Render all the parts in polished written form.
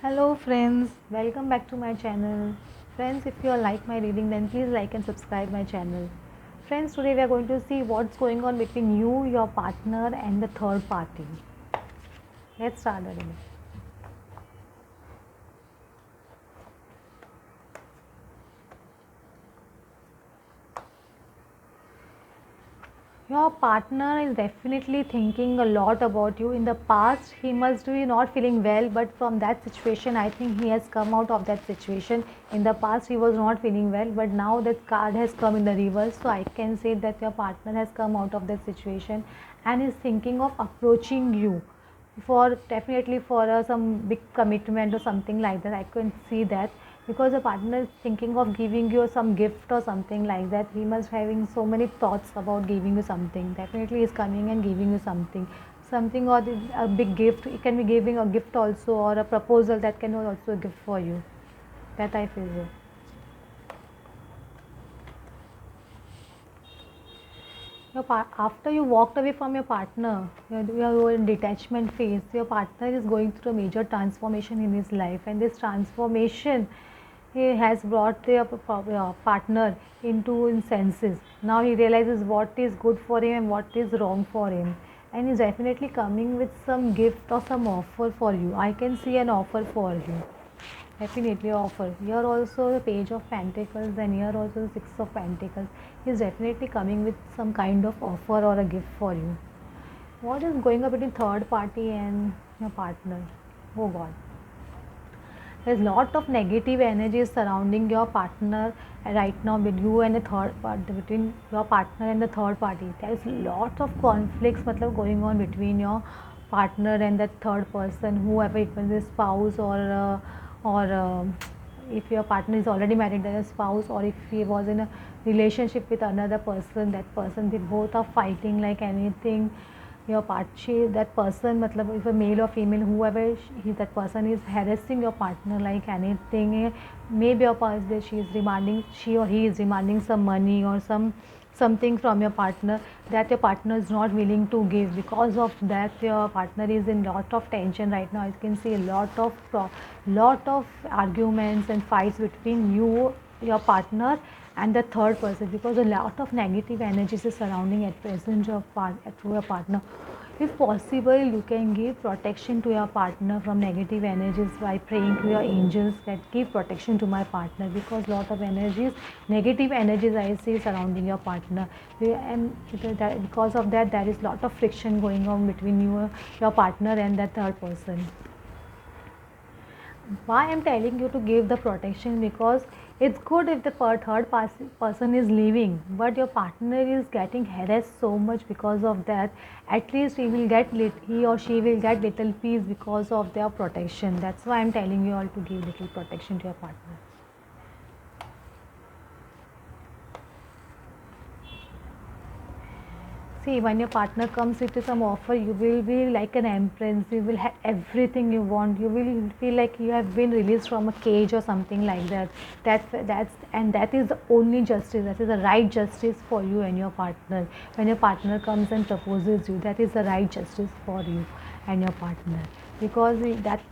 Hello friends, welcome back to my channel. Friends, if you like my reading then please like and subscribe my channel. Friends, today we are going to see what's going on between you, your partner and the third party. Let's start the reading. Your partner is definitely thinking a lot about you. In the past, he must be not feeling well, but from that situation, I think he has come out of that situation. In the past, he was not feeling well, but now that card has come in the reverse, so I can say that your partner has come out of that situation and is thinking of approaching you for definitely for some big commitment or something like that. I can see that because the partner is thinking of giving you some gift or something like that. He must having so many thoughts about giving you something. Definitely is coming and giving you something or a big gift. He can be giving a gift also or a proposal that can also a gift for you. That I feel so. After you walked away from your partner, you're in detachment phase. Your partner is going through a major transformation in his life, and this transformation he has brought their partner into in senses. Now he realizes what is good for him and what is wrong for him, and he's definitely coming with some gift or some offer for you. I can see an offer for you. Definitely offer. Here also the page of pentacles and here also the six of pentacles. He is definitely coming with some kind of offer or a gift for you. What is going on between third party and your partner? Oh God. There's lot of negative energy surrounding your partner right now with you and the third party, between your partner and the third party. There is lot of conflicts matlab, going on between your partner and the third person, whoever it was, a spouse or if your partner is already married, then a spouse, or if he was in a relationship with another person, that person, they both are fighting like anything. Your part she that person matlab if a male or female, whoever that person is harassing your partner like anything. Maybe your partner, she or he is demanding some money or something from your partner that your partner is not willing to give. Because of that, your partner is in lot of tension right now. I can see a lot of arguments and fights between you, your partner and the third person, because a lot of negative energies is surrounding at present through your partner. If possible, you can give protection to your partner from negative energies by praying to your angels that give protection to my partner, because lot of energies, negative energies I see surrounding your partner. And because of that, there is lot of friction going on between you, your partner and that third person. Why I'm telling you to give the protection? Because it's good if the person is leaving, but your partner is getting harassed so much because of that. At least he or she will get little peace because of their protection. That's why I'm telling you all to give little protection to your partner. See, when your partner comes with some offer, you will be like an empress. You will have everything you want. You will feel like you have been released from a cage or something like that. That is the only justice. That is the right justice for you and your partner. When your partner comes and proposes you, that is the right justice for you and your partner. Because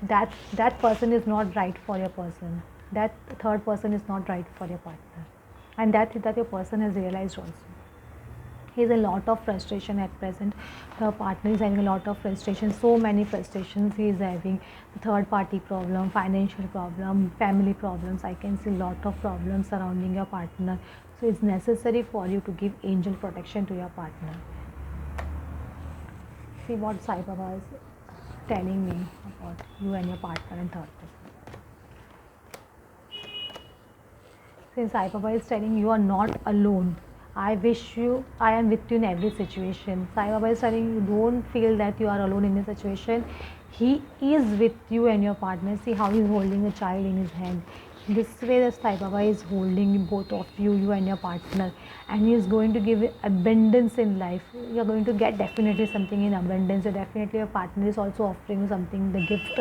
that person is not right for your person. That third person is not right for your partner, and that your person has realized also. He has a lot of frustration at present. The partner is having a lot of frustration, so many frustrations he is having. Third party problem, financial problem, family problems. I can see a lot of problems surrounding your partner. So it's necessary for you to give angel protection to your partner. See what Sai Baba is telling me about you and your partner and third person. Since Sai Baba is telling you are not alone, I wish you, I am with you in every situation. Sai Baba is telling you, don't feel that you are alone in this situation. He is with you and your partner. See how he is holding a child in his hand. This way, the Sai Baba is holding both of you, you and your partner, and he is going to give abundance in life. You are going to get definitely something in abundance. So definitely, your partner is also offering you something, the gift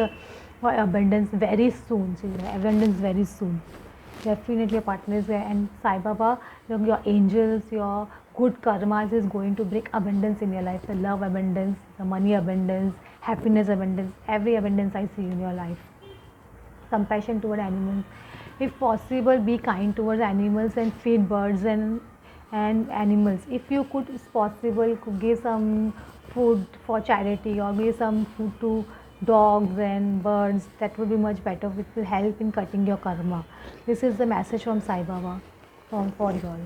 for abundance very soon. See, abundance very soon. Definitely your partner is there, and Sai Baba, your angels, your good karmas is going to bring abundance in your life. The love abundance, the money abundance, happiness abundance, every abundance I see in your life. compassion toward animals. If possible, be kind towards animals and feed birds and animals. If you could, it's possible, could give some food for charity or give some food to dogs and birds. That would be much better. It will help in cutting your karma. This is the message from Sai Baba for you all.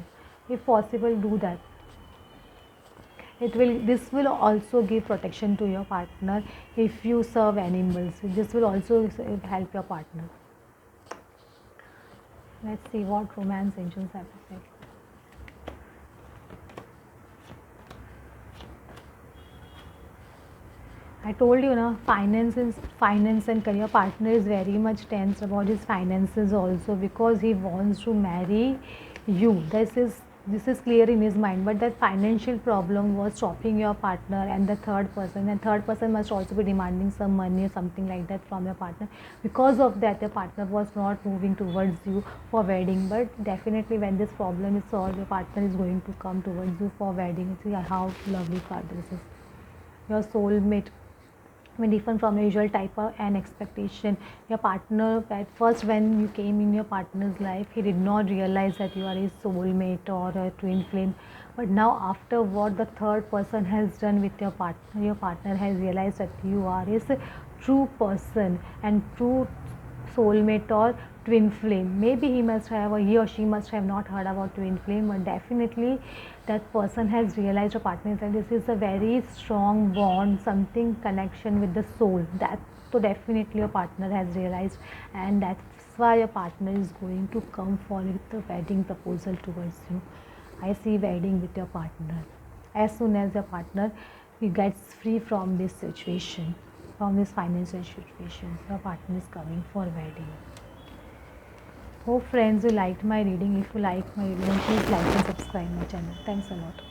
If possible, do that. This will also give protection to your partner if you serve animals. This will also help your partner. Let's see what romance angels have to say. I told you, na, finance and career partner is very much tense about his finances also, because he wants to marry you. This is clear in his mind, but that financial problem was stopping your partner and the third person must also be demanding some money or something like that from your partner. Because of that, your partner was not moving towards you for wedding. But definitely, when this problem is solved, your partner is going to come towards you for wedding. See how lovely card this is. Your soulmate, different from your usual type of an expectation. Your partner, at first when you came in your partner's life, he did not realize that you are his soulmate or a twin flame. But now, after what the third person has done with your partner has realized that you are his true person and true soulmate or twin flame. Maybe he or she must have not heard about twin flame, but definitely that person has realized, your partner, that this is a very strong bond, something connection with the soul. That so definitely your partner has realized, and that's why your partner is going to come for the wedding proposal towards you. I see wedding with your partner as soon as your partner gets free from this situation, from this financial situation. Your partner is coming for wedding. Hope friends you liked my reading. If you like my reading, please like and subscribe my channel. Thanks a lot.